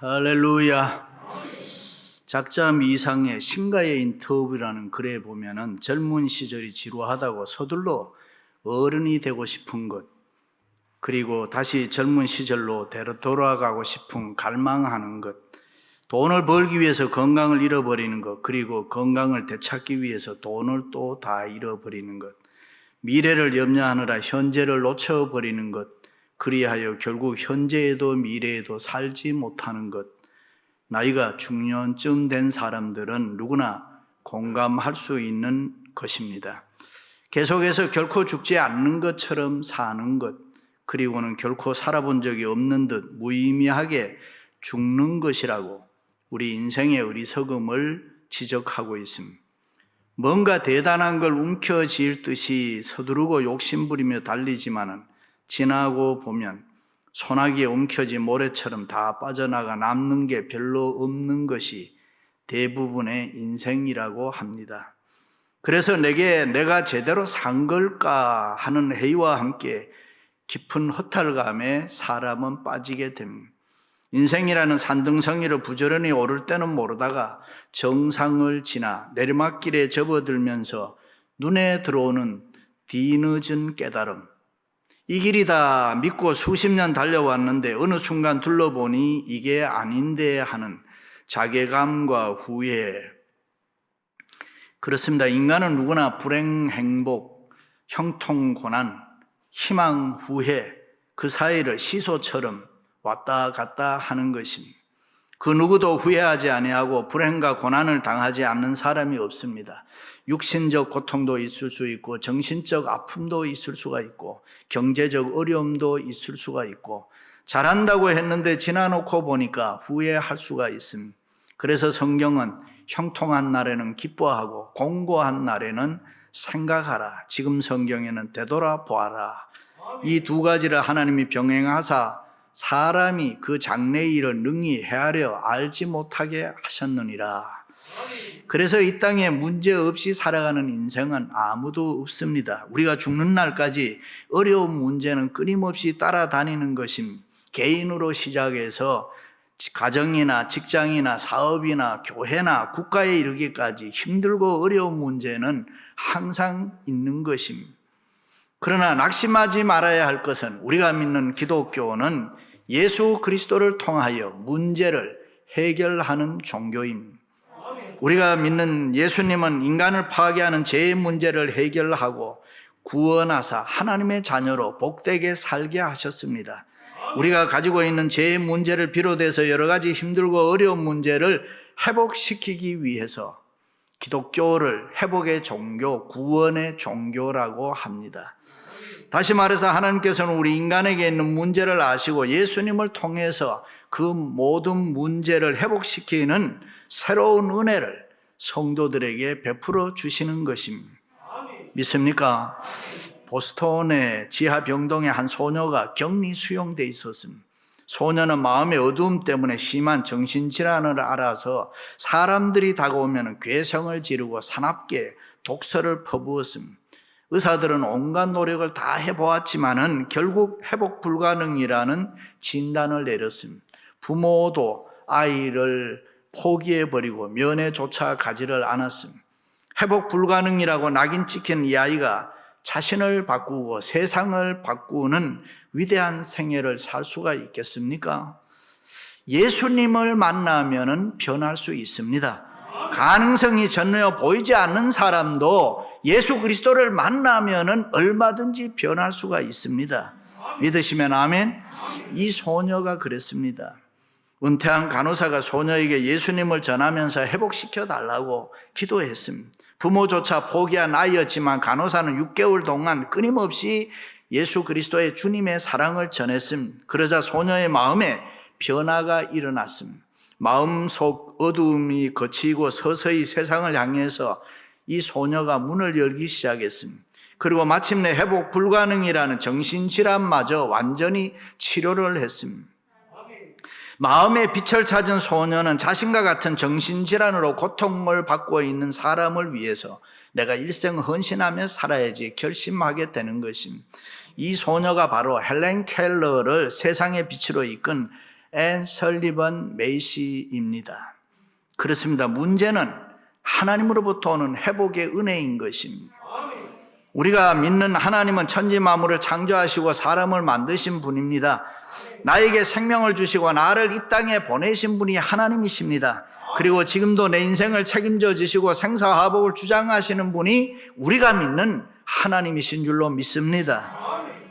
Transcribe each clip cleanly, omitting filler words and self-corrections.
할렐루야. 작자 미상의 신가의 인터뷰라는 글에 보면은 젊은 시절이 지루하다고 서둘러 어른이 되고 싶은 것, 그리고 다시 젊은 시절로 돌아가고 싶은 갈망하는 것, 돈을 벌기 위해서 건강을 잃어버리는 것, 그리고 건강을 되찾기 위해서 돈을 또 다 잃어버리는 것, 미래를 염려하느라 현재를 놓쳐버리는 것, 그리하여 결국 현재에도 미래에도 살지 못하는 것. 나이가 중년쯤 된 사람들은 누구나 공감할 수 있는 것입니다. 계속해서 결코 죽지 않는 것처럼 사는 것, 그리고는 결코 살아본 적이 없는 듯 무의미하게 죽는 것이라고 우리 인생의 어리석음을 지적하고 있습니다. 뭔가 대단한 걸 움켜쥘 듯이 서두르고 욕심부리며 달리지만은 지나고 보면 소나기에 움켜진 모래처럼 다 빠져나가 남는 게 별로 없는 것이 대부분의 인생이라고 합니다. 그래서 내가 제대로 산 걸까 하는 회의와 함께 깊은 허탈감에 사람은 빠지게 됩니다. 인생이라는 산등성이를 부지런히 오를 때는 모르다가 정상을 지나 내리막길에 접어들면서 눈에 들어오는 뒤늦은 깨달음, 이 길이다 믿고 수십 년 달려왔는데 어느 순간 둘러보니 이게 아닌데 하는 자괴감과 후회. 그렇습니다. 인간은 누구나 불행, 행복, 형통, 고난, 희망, 후회, 그 사이를 시소처럼 왔다 갔다 하는 것입니다. 그 누구도 후회하지 아니하고 불행과 고난을 당하지 않는 사람이 없습니다. 육신적 고통도 있을 수 있고 정신적 아픔도 있을 수가 있고 경제적 어려움도 있을 수가 있고 잘한다고 했는데 지나놓고 보니까 후회할 수가 있습니다. 그래서 성경은 형통한 날에는 기뻐하고 공고한 날에는 생각하라. 지금 성경에는 되돌아보아라. 이 두 가지를 하나님이 병행하사 사람이 그 장래의 일을 능히 헤아려 알지 못하게 하셨느니라. 그래서 이 땅에 문제 없이 살아가는 인생은 아무도 없습니다. 우리가 죽는 날까지 어려운 문제는 끊임없이 따라다니는 것입니다. 개인으로 시작해서 가정이나 직장이나 사업이나 교회나 국가에 이르기까지 힘들고 어려운 문제는 항상 있는 것입니다. 그러나 낙심하지 말아야 할 것은 우리가 믿는 기독교는 예수 그리스도를 통하여 문제를 해결하는 종교입니다. 우리가 믿는 예수님은 인간을 파괴하는 죄의 문제를 해결하고 구원하사 하나님의 자녀로 복되게 살게 하셨습니다. 우리가 가지고 있는 죄의 문제를 비롯해서 여러 가지 힘들고 어려운 문제를 회복시키기 위해서 기독교를 회복의 종교, 구원의 종교라고 합니다. 다시 말해서 하나님께서는 우리 인간에게 있는 문제를 아시고 예수님을 통해서 그 모든 문제를 회복시키는 새로운 은혜를 성도들에게 베풀어 주시는 것입니다. 믿습니까? 보스턴의 지하 병동에 한 소녀가 격리 수용돼 있었습니다. 소녀는 마음의 어두움 때문에 심한 정신질환을 앓아서 사람들이 다가오면 괴성을 지르고 사납게 독서를 퍼부었습니다. 의사들은 온갖 노력을 다 해보았지만은 결국 회복 불가능이라는 진단을 내렸습니다. 부모도 아이를 포기해버리고 면회조차 가지를 않았습니다. 회복 불가능이라고 낙인 찍힌 이 아이가 자신을 바꾸고 세상을 바꾸는 위대한 생애를 살 수가 있겠습니까? 예수님을 만나면은 변할 수 있습니다. 가능성이 전혀 보이지 않는 사람도 예수 그리스도를 만나면은 얼마든지 변할 수가 있습니다. 믿으시면 아멘. 이 소녀가 그랬습니다. 은퇴한 간호사가 소녀에게 예수님을 전하면서 회복시켜 달라고 기도했습니다. 부모조차 포기한 아이였지만 간호사는 6개월 동안 끊임없이 예수 그리스도의 주님의 사랑을 전했습니다. 그러자 소녀의 마음에 변화가 일어났습니다. 마음속 어두움이 거치고 서서히 세상을 향해서 이 소녀가 문을 열기 시작했습니다. 그리고 마침내 회복 불가능이라는 정신질환마저 완전히 치료를 했습니다. 마음의 빛을 찾은 소녀는 자신과 같은 정신질환으로 고통을 받고 있는 사람을 위해서 내가 일생 헌신하며 살아야지 결심하게 되는 것입니다. 이 소녀가 바로 헬렌 켈러를 세상의 빛으로 이끈 앤 설리번 메이시입니다. 그렇습니다. 문제는 하나님으로부터 오는 회복의 은혜인 것입니다. 우리가 믿는 하나님은 천지 만물을 창조하시고 사람을 만드신 분입니다. 나에게 생명을 주시고 나를 이 땅에 보내신 분이 하나님이십니다. 그리고 지금도 내 인생을 책임져 주시고 생사화복을 주장하시는 분이 우리가 믿는 하나님이신 줄로 믿습니다.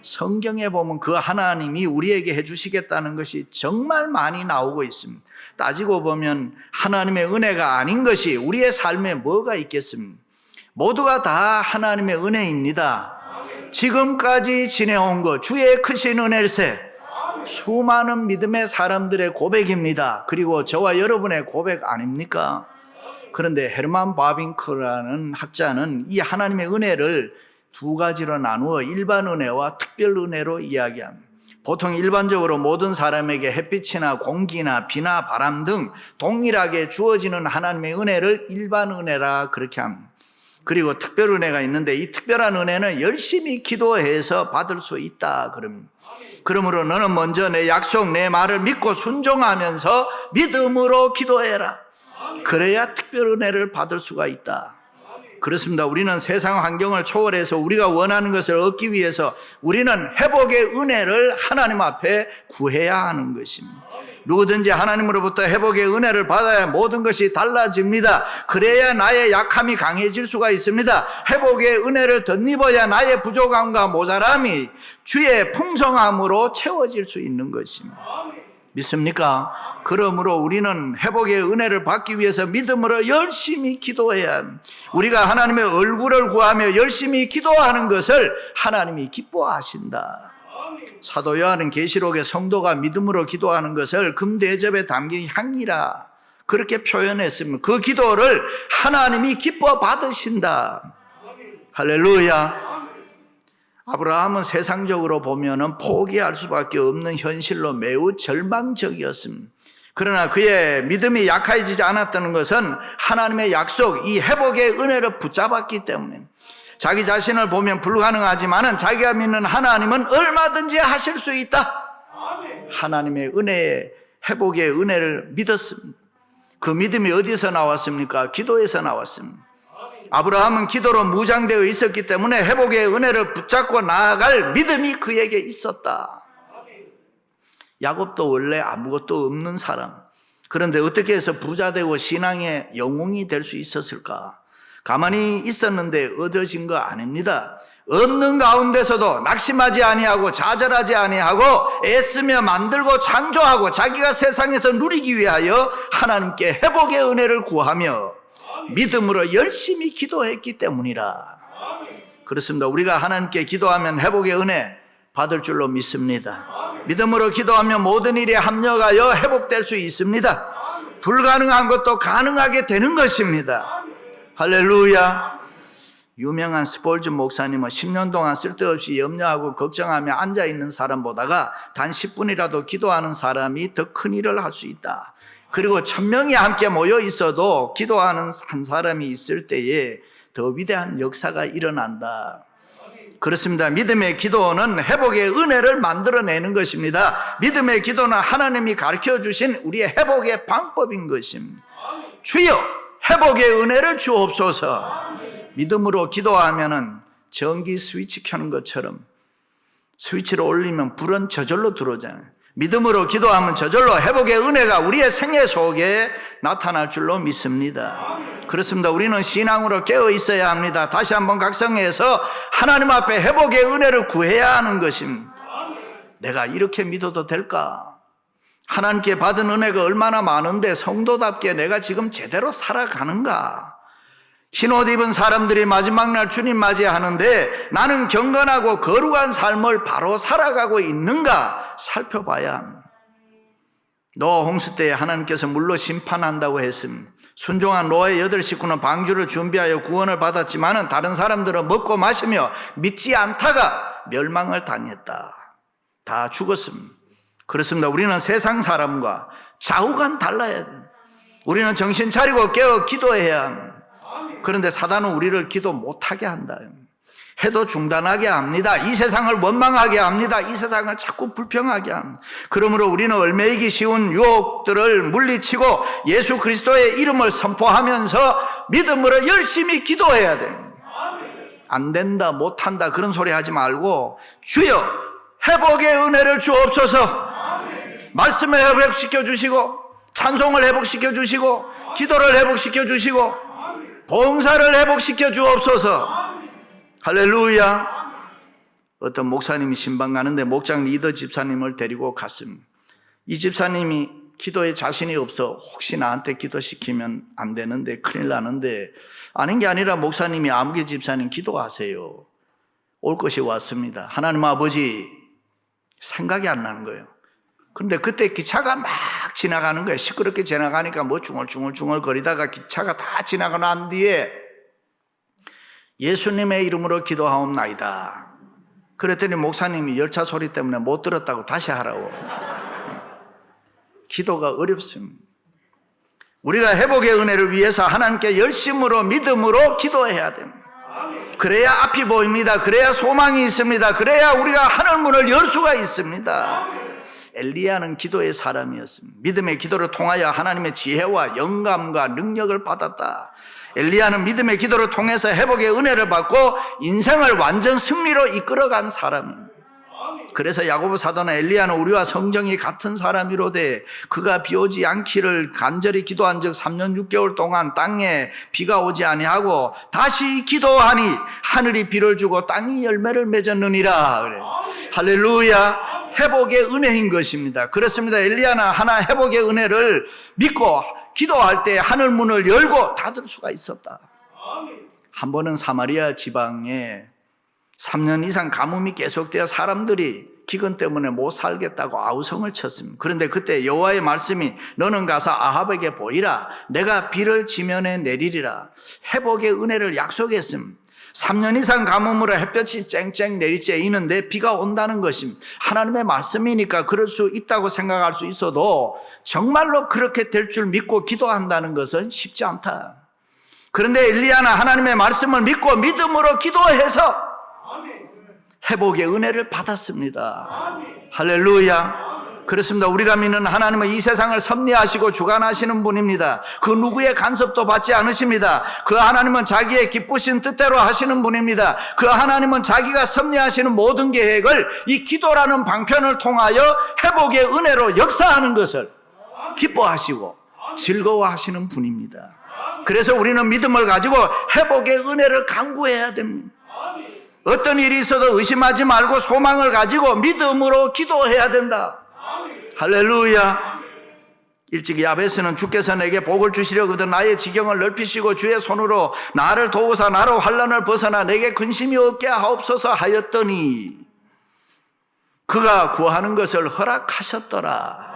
성경에 보면 그 하나님이 우리에게 해주시겠다는 것이 정말 많이 나오고 있습니다. 따지고 보면 하나님의 은혜가 아닌 것이 우리의 삶에 뭐가 있겠습니까? 모두가 다 하나님의 은혜입니다. 지금까지 지내온 것, 주의 크신 은혜세, 수많은 믿음의 사람들의 고백입니다. 그리고 저와 여러분의 고백 아닙니까? 그런데 헤르만 바빙크라는 학자는 이 하나님의 은혜를 두 가지로 나누어 일반 은혜와 특별 은혜로 이야기합니다. 보통 일반적으로 모든 사람에게 햇빛이나 공기나 비나 바람 등 동일하게 주어지는 하나님의 은혜를 일반 은혜라 그렇게 합니다. 그리고 특별 은혜가 있는데 이 특별한 은혜는 열심히 기도해서 받을 수 있다 그럽니다. 그러므로 너는 먼저 내 약속, 내 말을 믿고 순종하면서 믿음으로 기도해라. 그래야 특별 은혜를 받을 수가 있다. 그렇습니다. 우리는 세상 환경을 초월해서 우리가 원하는 것을 얻기 위해서 우리는 회복의 은혜를 하나님 앞에 구해야 하는 것입니다. 누구든지 하나님으로부터 회복의 은혜를 받아야 모든 것이 달라집니다. 그래야 나의 약함이 강해질 수가 있습니다. 회복의 은혜를 덧입어야 나의 부족함과 모자람이 주의 풍성함으로 채워질 수 있는 것입니다. 믿습니까? 그러므로 우리는 회복의 은혜를 받기 위해서 믿음으로 열심히 기도해야 합니다. 우리가 하나님의 얼굴을 구하며 열심히 기도하는 것을 하나님이 기뻐하신다. 사도 요한은 계시록의 성도가 믿음으로 기도하는 것을 금대접에 담긴 향이라 그렇게 표현했습니다. 그 기도를 하나님이 기뻐 받으신다. 할렐루야. 아브라함은 세상적으로 보면은 포기할 수밖에 없는 현실로 매우 절망적이었습니다. 그러나 그의 믿음이 약해지지 않았다는 것은 하나님의 약속, 이 회복의 은혜를 붙잡았기 때문에 자기 자신을 보면 불가능하지만은 자기가 믿는 하나님은 얼마든지 하실 수 있다. 하나님의 은혜의 회복의 은혜를 믿었습니다. 그 믿음이 어디서 나왔습니까? 기도에서 나왔습니다. 아브라함은 기도로 무장되어 있었기 때문에 회복의 은혜를 붙잡고 나아갈 믿음이 그에게 있었다. 야곱도 원래 아무것도 없는 사람. 그런데 어떻게 해서 부자 되고 신앙의 영웅이 될 수 있었을까? 가만히 있었는데 얻어진 거 아닙니다. 없는 가운데서도 낙심하지 아니하고 좌절하지 아니하고 애쓰며 만들고 창조하고 자기가 세상에서 누리기 위하여 하나님께 회복의 은혜를 구하며 믿음으로 열심히 기도했기 때문이라. 그렇습니다. 우리가 하나님께 기도하면 회복의 은혜 받을 줄로 믿습니다. 믿음으로 기도하면 모든 일에 합력하여 회복될 수 있습니다. 불가능한 것도 가능하게 되는 것입니다. 할렐루야. 유명한 스폴즈 목사님은 10년 동안 쓸데없이 염려하고 걱정하며 앉아있는 사람보다가 단 10분이라도 기도하는 사람이 더 큰 일을 할 수 있다. 그리고 1000명이 함께 모여 있어도 기도하는 한 사람이 있을 때에 더 위대한 역사가 일어난다. 그렇습니다. 믿음의 기도는 회복의 은혜를 만들어내는 것입니다. 믿음의 기도는 하나님이 가르쳐 주신 우리의 회복의 방법인 것입니다. 주여 회복의 은혜를 주옵소서. 믿음으로 기도하면은 전기 스위치 켜는 것처럼 스위치를 올리면 불은 저절로 들어오잖아요. 믿음으로 기도하면 저절로 회복의 은혜가 우리의 생애 속에 나타날 줄로 믿습니다. 그렇습니다. 우리는 신앙으로 깨어 있어야 합니다. 다시 한번 각성해서 하나님 앞에 회복의 은혜를 구해야 하는 것입니다. 내가 이렇게 믿어도 될까? 하나님께 받은 은혜가 얼마나 많은데 성도답게 내가 지금 제대로 살아가는가? 흰옷 입은 사람들이 마지막 날 주님 맞이하는데 나는 경건하고 거룩한 삶을 바로 살아가고 있는가 살펴봐야 합니다. 노아 홍수 때에 하나님께서 물로 심판한다고 했습니다. 순종한 노아의 8 식구는 방주를 준비하여 구원을 받았지만 다른 사람들은 먹고 마시며 믿지 않다가 멸망을 당했다. 다 죽었습니다. 그렇습니다. 우리는 세상 사람과 좌우간 달라야 돼요. 우리는 정신 차리고 깨어 기도해야 합니다. 그런데 사단은 우리를 기도 못하게 한다. 해도 중단하게 합니다. 이 세상을 원망하게 합니다. 이 세상을 자꾸 불평하게 합니다. 그러므로 우리는 얽매이기 쉬운 유혹들을 물리치고 예수 그리스도의 이름을 선포하면서 믿음으로 열심히 기도해야 됩니다. 안 된다, 못한다 그런 소리 하지 말고 주여 회복의 은혜를 주옵소서. 말씀을 회복시켜 주시고 찬송을 회복시켜 주시고 기도를 회복시켜 주시고 봉사를 회복시켜 주옵소서. 할렐루야. 어떤 목사님이 신방 가는데 목장 리더 집사님을 데리고 갔습니다. 이 집사님이 기도에 자신이 없어 혹시 나한테 기도시키면 안 되는데 큰일 나는데 아닌 게 아니라 목사님이 아무개 집사님 기도하세요. 올 것이 왔습니다. 하나님 아버지 생각이 안 나는 거예요. 그런데 그때 기차가 막 지나가는 거예요. 시끄럽게 지나가니까 뭐 중얼중얼 거리다가 기차가 다 지나고 난 뒤에 예수님의 이름으로 기도하옵나이다. 그랬더니 목사님이 열차 소리 때문에 못 들었다고 다시 하라고. 기도가 어렵습니다. 우리가 회복의 은혜를 위해서 하나님께 열심으로 믿음으로 기도해야 됩니다. 그래야 앞이 보입니다. 그래야 소망이 있습니다. 그래야 우리가 하늘문을 열 수가 있습니다. 엘리야는 기도의 사람이었습니다. 믿음의 기도를 통하여 하나님의 지혜와 영감과 능력을 받았다. 엘리야는 믿음의 기도를 통해서 회복의 은혜를 받고 인생을 완전 승리로 이끌어간 사람입니다. 그래서 야고보 사도는 엘리야는 우리와 성정이 같은 사람이로되 그가 비 오지 않기를 간절히 기도한 즉 3년 6개월 동안 땅에 비가 오지 아니하고 다시 기도하니 하늘이 비를 주고 땅이 열매를 맺었느니라. 그래. 할렐루야. 회복의 은혜인 것입니다. 그렇습니다. 엘리야는 하나 회복의 은혜를 믿고 기도할 때 하늘 문을 열고 닫을 수가 있었다. 한 번은 사마리아 지방에 3년 이상 가뭄이 계속되어 사람들이 기근 때문에 못 살겠다고 아우성을 쳤습니다. 그런데 그때 여호와의 말씀이 너는 가서 아합에게 보이라. 내가 비를 지면에 내리리라. 회복의 은혜를 약속했습니다. 3년 이상 가뭄으로 햇볕이 쨍쨍 내리쬐이는데 비가 온다는 것입니다. 하나님의 말씀이니까 그럴 수 있다고 생각할 수 있어도 정말로 그렇게 될 줄 믿고 기도한다는 것은 쉽지 않다. 그런데 엘리야는 하나님의 말씀을 믿고 믿음으로 기도해서 회복의 은혜를 받았습니다. 할렐루야. 그렇습니다. 우리가 믿는 하나님은 이 세상을 섭리하시고 주관하시는 분입니다. 그 누구의 간섭도 받지 않으십니다. 그 하나님은 자기의 기쁘신 뜻대로 하시는 분입니다. 그 하나님은 자기가 섭리하시는 모든 계획을 이 기도라는 방편을 통하여 회복의 은혜로 역사하는 것을 기뻐하시고 즐거워하시는 분입니다. 그래서 우리는 믿음을 가지고 회복의 은혜를 간구해야 됩니다. 어떤 일이 있어도 의심하지 말고 소망을 가지고 믿음으로 기도해야 된다. 할렐루야. 일찍 야베스는 주께서 내게 복을 주시려거든 나의 지경을 넓히시고 주의 손으로 나를 도우사 나로 환난을 벗어나 내게 근심이 없게 하옵소서 하였더니 그가 구하는 것을 허락하셨더라.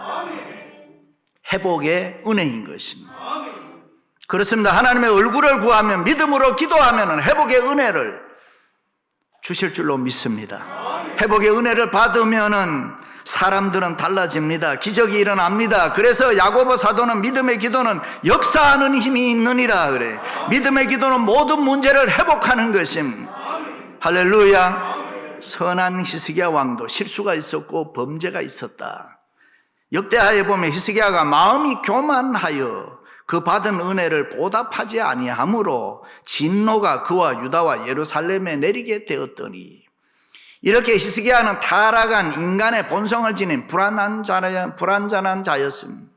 회복의 은혜인 것입니다. 그렇습니다. 하나님의 얼굴을 구하면 믿음으로 기도하면 회복의 은혜를 주실 줄로 믿습니다. 회복의 은혜를 받으면은 사람들은 달라집니다. 기적이 일어납니다. 그래서 야고보 사도는 믿음의 기도는 역사하는 힘이 있느니라 그래. 믿음의 기도는 모든 문제를 회복하는 것입니다. 할렐루야. 선한 히스기야 왕도 실수가 있었고 범죄가 있었다. 역대하에 보면 히스기야가 마음이 교만하여 그 받은 은혜를 보답하지 아니하므로 진노가 그와 유다와 예루살렘에 내리게 되었더니 이렇게 히스기야는 타락한 인간의 본성을 지닌 불완전한 자였습니다.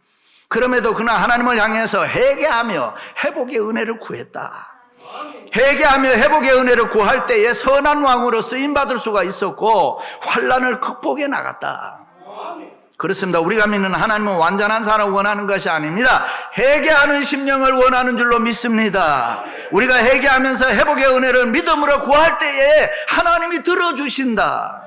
그럼에도 그는 하나님을 향해서 회개하며 회복의 은혜를 구했다. 회개하며 회복의 은혜를 구할 때에 선한 왕으로 쓰임받을 수가 있었고 환난을 극복해 나갔다. 그렇습니다. 우리가 믿는 하나님은 완전한 사람을 원하는 것이 아닙니다. 회개하는 심령을 원하는 줄로 믿습니다. 우리가 회개하면서 회복의 은혜를 믿음으로 구할 때에 하나님이 들어주신다.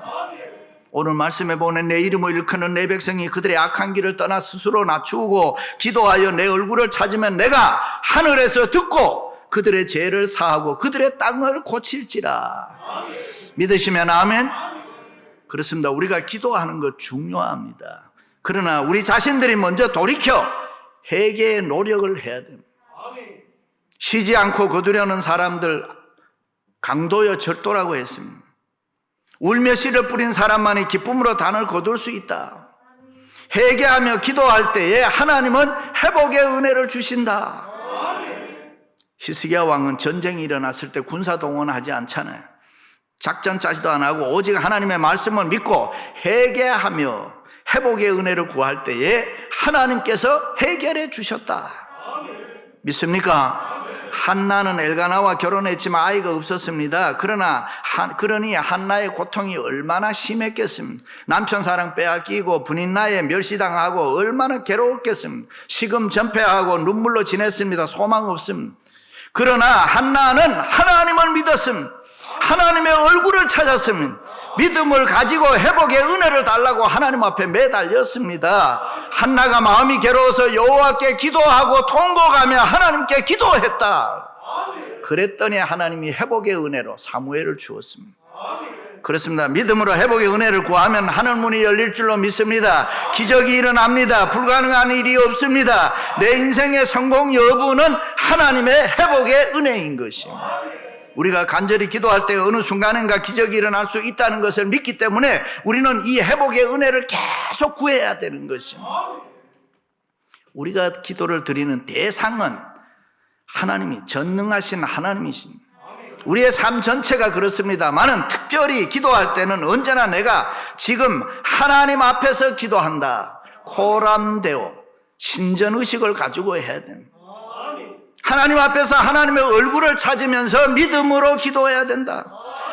오늘 말씀에 보는 내 이름을 일컫는 내 백성이 그들의 악한 길을 떠나 스스로 낮추고 기도하여 내 얼굴을 찾으면 내가 하늘에서 듣고 그들의 죄를 사하고 그들의 땅을 고칠지라. 믿으시면 아멘. 그렇습니다. 우리가 기도하는 것 중요합니다. 그러나 우리 자신들이 먼저 돌이켜 회개의 노력을 해야 됩니다. 쉬지 않고 거두려는 사람들 강도여 절도라고 했습니다. 울며 씨를 뿌린 사람만이 기쁨으로 단을 거둘 수 있다. 회개하며 기도할 때에 하나님은 회복의 은혜를 주신다. 히스기야 왕은 전쟁이 일어났을 때 군사 동원하지 않잖아요. 작전 짜지도 안 하고 오직 하나님의 말씀을 믿고 회개하며 회복의 은혜를 구할 때에 하나님께서 해결해 주셨다. 믿습니까? 한나는 엘가나와 결혼했지만 아이가 없었습니다. 그러니 한나의 고통이 얼마나 심했겠습니까? 남편 사랑 빼앗기고 분인나에 멸시당하고 얼마나 괴로웠겠습니까? 식음 전폐하고 눈물로 지냈습니다. 소망 없습니다. 그러나 한나는 하나님을 믿었습니다. 하나님의 얼굴을 찾았습니다. 믿음을 가지고 회복의 은혜를 달라고 하나님 앞에 매달렸습니다. 한나가 마음이 괴로워서 여호와께 기도하고 통곡하며 하나님께 기도했다. 그랬더니 하나님이 회복의 은혜로 사무엘을 주었습니다. 그렇습니다. 믿음으로 회복의 은혜를 구하면 하늘문이 열릴 줄로 믿습니다. 기적이 일어납니다. 불가능한 일이 없습니다. 내 인생의 성공 여부는 하나님의 회복의 은혜인 것입니다. 우리가 간절히 기도할 때 어느 순간인가 기적이 일어날 수 있다는 것을 믿기 때문에 우리는 이 회복의 은혜를 계속 구해야 되는 것입니다. 우리가 기도를 드리는 대상은 하나님이 전능하신 하나님이십니다. 우리의 삶 전체가 그렇습니다만은 특별히 기도할 때는 언제나 내가 지금 하나님 앞에서 기도한다. 코람데오 신전의식을 가지고 해야 됩니다. 하나님 앞에서 하나님의 얼굴을 찾으면서 믿음으로 기도해야 된다.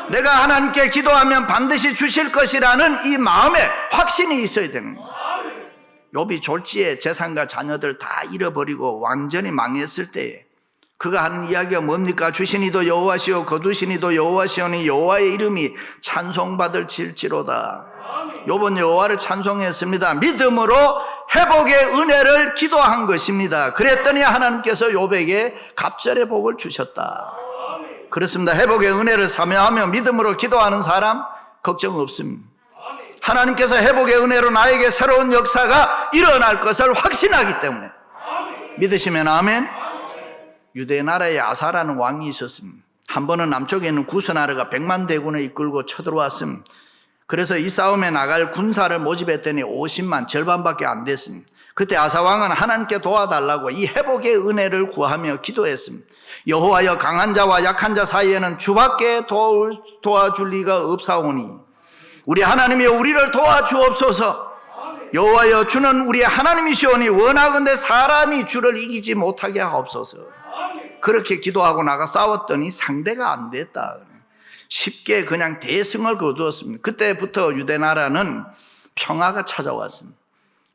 내가 하나님께 기도하면 반드시 주실 것이라는 이 마음에 확신이 있어야 되는 거예요. 욥이 졸지에 재산과 자녀들 다 잃어버리고 완전히 망했을 때에 그가 하는 이야기가 뭡니까? 주시니도 여호와시오 거두시니도 여호와시오니 여호와의 이름이 찬송받을 질지로다. 욥은 여호와를 찬송했습니다. 믿음으로 회복의 은혜를 기도한 것입니다. 그랬더니 하나님께서 욥에게 갑절의 복을 주셨다. 그렇습니다. 회복의 은혜를 사모하며 믿음으로 기도하는 사람 걱정 없습니다. 하나님께서 회복의 은혜로 나에게 새로운 역사가 일어날 것을 확신하기 때문에 믿으시면 아멘. 유대 나라에 아사라는 왕이 있었습니다. 한 번은 남쪽에 있는 구스나라가 100만 대군을 이끌고 쳐들어왔습니다. 그래서 이 싸움에 나갈 군사를 모집했더니 50만, 절반밖에 안 됐습니다. 그때 아사왕은 하나님께 도와달라고 이 회복의 은혜를 구하며 기도했습니다. 여호와여 강한 자와 약한 자 사이에는 주밖에 도와줄 리가 없사오니 우리 하나님이여 우리를 도와주옵소서. 여호와여 주는 우리 하나님이시오니 원하건대 사람이 주를 이기지 못하게 하옵소서. 그렇게 기도하고 나가 싸웠더니 상대가 안 됐다. 쉽게 그냥 대승을 거두었습니다. 그때부터 유대 나라는 평화가 찾아왔습니다.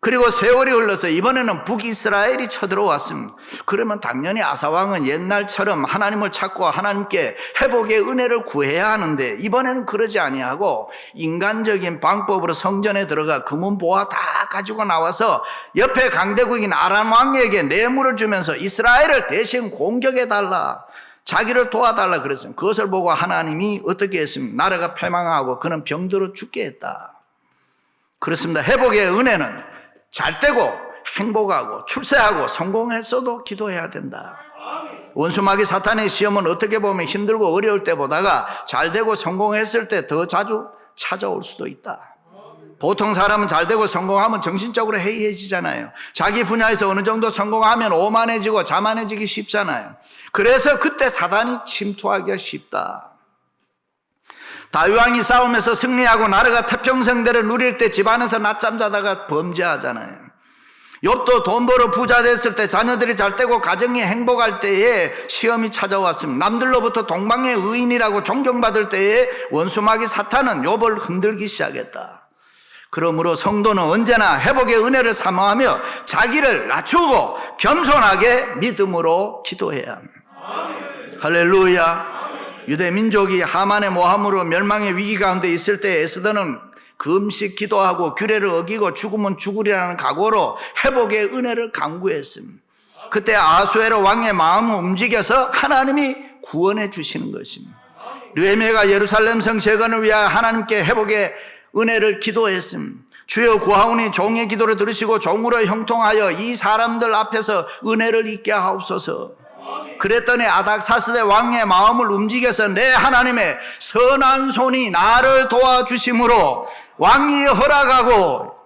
그리고 세월이 흘러서 이번에는 북이스라엘이 쳐들어왔습니다. 그러면 당연히 아사왕은 옛날처럼 하나님을 찾고 하나님께 회복의 은혜를 구해야 하는데 이번에는 그러지 아니하고 인간적인 방법으로 성전에 들어가 금은보화 다 가지고 나와서 옆에 강대국인 아람 왕에게 뇌물을 주면서 이스라엘을 대신 공격해달라, 자기를 도와달라 그랬습니다. 그것을 보고 하나님이 어떻게 했습니까? 나라가 패망하고 그는 병들어 죽게 했다. 그렇습니다. 회복의 은혜는 잘 되고 행복하고 출세하고 성공했어도 기도해야 된다. 원수마귀 사탄의 시험은 어떻게 보면 힘들고 어려울 때보다가 잘 되고 성공했을 때 더 자주 찾아올 수도 있다. 보통 사람은 잘 되고 성공하면 정신적으로 해이해지잖아요. 자기 분야에서 어느 정도 성공하면 오만해지고 자만해지기 쉽잖아요. 그래서 그때 사단이 침투하기가 쉽다. 다윗왕이 싸움에서 승리하고 나라가 태평성대를 누릴 때 집안에서 낮잠 자다가 범죄하잖아요. 욥도 돈 벌어 부자 됐을 때 자녀들이 잘 되고 가정이 행복할 때에 시험이 찾아왔습니다. 남들로부터 동방의 의인이라고 존경받을 때에 원수마귀 사탄은 욥을 흔들기 시작했다. 그러므로 성도는 언제나 회복의 은혜를 사모하며 자기를 낮추고 겸손하게 믿음으로 기도해야 합니다. 할렐루야. 유대 민족이 하만의 모함으로 멸망의 위기 가운데 있을 때 에스더는 금식 기도하고 규례를 어기고 죽으면 죽으리라는 각오로 회복의 은혜를 간구했습니다. 그때 아하수에로 왕의 마음을 움직여서 하나님이 구원해 주시는 것입니다. 느헤미야가 예루살렘 성 재건을 위하여 하나님께 회복의 은혜를 기도했습니다. 주여 구하오니 종의 기도를 들으시고 종으로 형통하여 이 사람들 앞에서 은혜를 있게 하옵소서. 그랬더니 아닥사스대 왕의 마음을 움직여서 내 하나님의 선한 손이 나를 도와주심으로 왕이 허락하고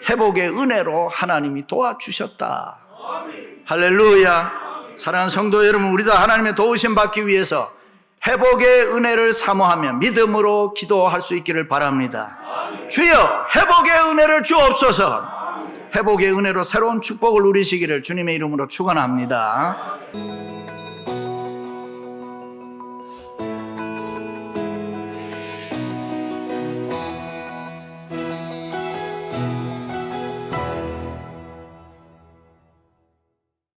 회복의 은혜로 하나님이 도와주셨다. 할렐루야. 사랑하는 성도 여러분, 우리도 하나님의 도우심 받기 위해서 회복의 은혜를 사모하며 믿음으로 기도할 수 있기를 바랍니다. 주여, 회복의 은혜를 주옵소서. 회복의 은혜로 새로운 축복을 누리시기를 주님의 이름으로 축원합니다.